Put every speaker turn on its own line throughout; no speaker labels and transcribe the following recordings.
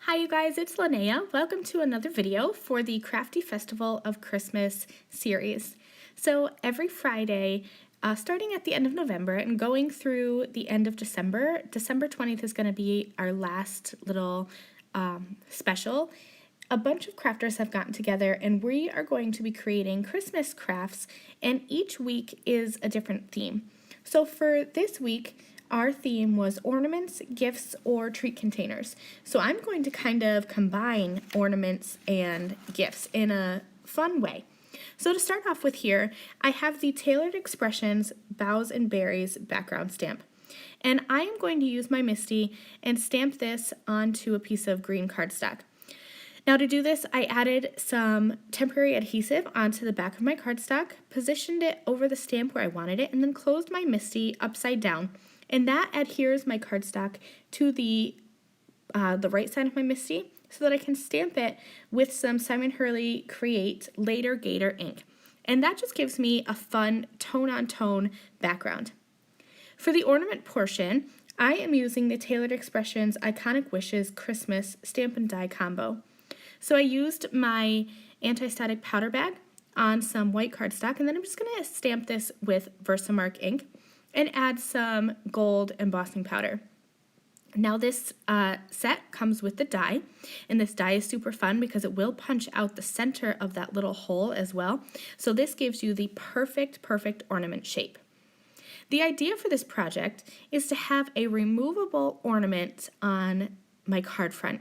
Hi you guys, it's Lynnea. Welcome to another video for the Crafty Festival of Christmas series. So every Friday, starting at the end of November and going through the end of December, December 20th is going to be our last little special. A bunch of crafters have gotten together and we are going to be creating Christmas crafts, and each week is a different theme. So for this week, our theme was ornaments, gifts, or treat containers. So I'm going to kind of combine ornaments and gifts in a fun way. So to start off with here, I have the Tailored Expressions Boughs and Berries background stamp. And I am going to use my MISTI and stamp this onto a piece of green cardstock. Now to do this, I added some temporary adhesive onto the back of my cardstock, positioned it over the stamp where I wanted it, and then closed my MISTI upside down. And that adheres my cardstock to the right side of my MISTI so that I can stamp it with some Simon Hurley Create Later Gator ink. And that just gives me a fun tone-on-tone background. For the ornament portion, I am using the Tailored Expressions Iconic Wishes Christmas Stamp and Die combo. So I used my anti-static powder bag on some white cardstock, and then I'm just going to stamp this with Versamark ink and add some gold embossing powder. Now this set comes with the die, and this die is super fun because it will punch out the center of that little hole as well. So this gives you the perfect ornament shape. The idea for this project is to have a removable ornament on my card front.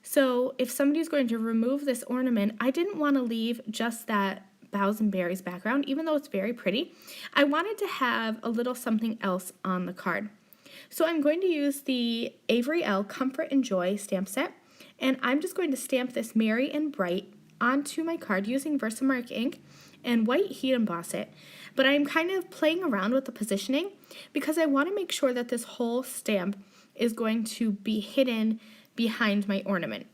So if somebody's going to remove this ornament, I didn't want to leave just that boughs and berries background, even though it's very pretty. I wanted to have a little something else on the card. So I'm going to use the Avery Elle Comfort and Joy stamp set, and I'm just going to stamp this Merry and Bright onto my card using Versamark ink and white heat emboss it. But I'm kind of playing around with the positioning because I want to make sure that this whole stamp is going to be hidden behind my ornament.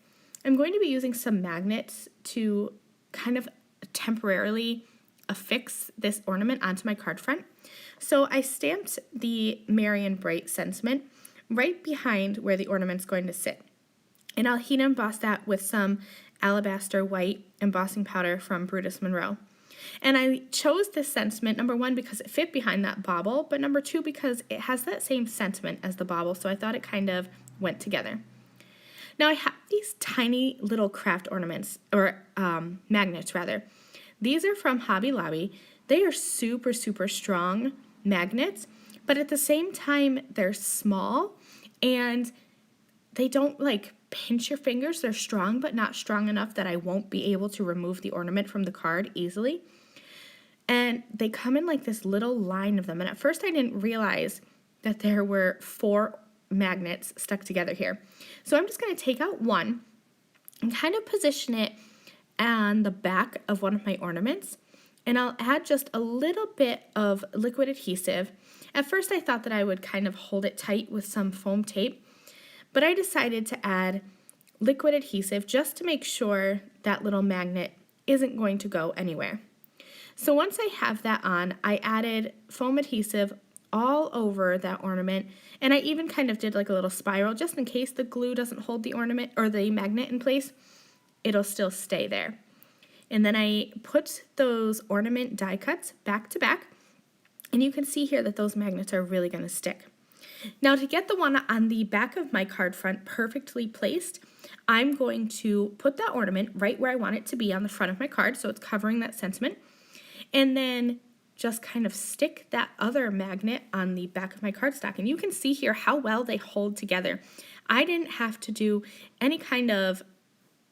I'm going to be using some magnets to kind of temporarily affix this ornament onto my card front. So I stamped the Merry and Bright sentiment right behind where the ornament's going to sit. And I'll heat emboss that with some alabaster white embossing powder from Brutus Monroe. And I chose this sentiment, number one, because it fit behind that bauble, but number two, because it has that same sentiment as the bauble, so I thought it kind of went together. Now I have these tiny little craft ornaments, or magnets rather. These are from Hobby Lobby. They are super strong magnets, but at the same time they're small and they don't like pinch your fingers. They're strong, but not strong enough that I won't be able to remove the ornament from the card easily. And they come in like this little line of them. And at first I didn't realize that there were 4 magnets stuck together here. So I'm just going to take out one and kind of position it on the back of one of my ornaments, and I'll add just a little bit of liquid adhesive. At first I thought that I would kind of hold it tight with some foam tape, but I decided to add liquid adhesive just to make sure that little magnet isn't going to go anywhere. So once I have that on, I added foam adhesive all over that ornament, and I even kind of did like a little spiral just in case the glue doesn't hold the ornament or the magnet in place. It'll still stay there. And then I put those ornament die cuts back to back, and you can see here that those magnets are really going to stick. Now to get the one on the back of my card front perfectly placed, I'm going to put that ornament right where I want it to be on the front of my card, so it's covering that sentiment, and then just kind of stick that other magnet on the back of my cardstock. And you can see here how well they hold together. I didn't have to do any kind of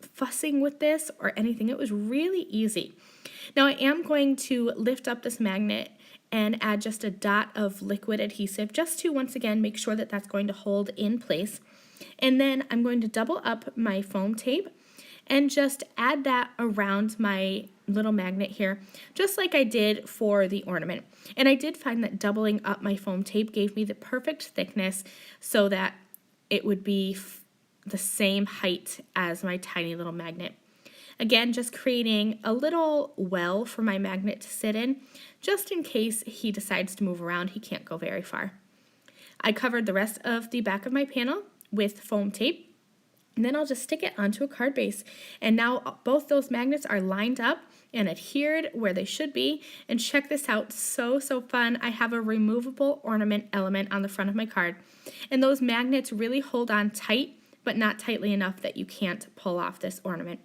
fussing with this or anything. It was really easy. Now I am going to lift up this magnet and add just a dot of liquid adhesive just to once again make sure that that's going to hold in place. And then I'm going to double up my foam tape and just add that around my little magnet here, just like I did for the ornament. And I did find that doubling up my foam tape gave me the perfect thickness so that it would be the same height as my tiny little magnet. Again, just creating a little well for my magnet to sit in, just in case he decides to move around, he can't go very far. I covered the rest of the back of my panel with foam tape, And then I'll just stick it onto a card base. And now both those magnets are lined up and adhered where they should be. And check this out, so fun. I have a removable ornament element on the front of my card. And those magnets really hold on tight, but not tightly enough that you can't pull off this ornament.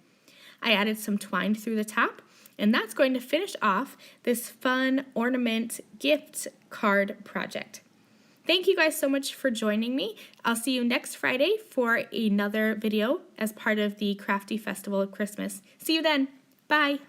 I added some twine through the top, and that's going to finish off this fun ornament gift card project. Thank you guys so much for joining me. I'll see you next Friday for another video as part of the Crafty Festival of Christmas. See you then. Bye.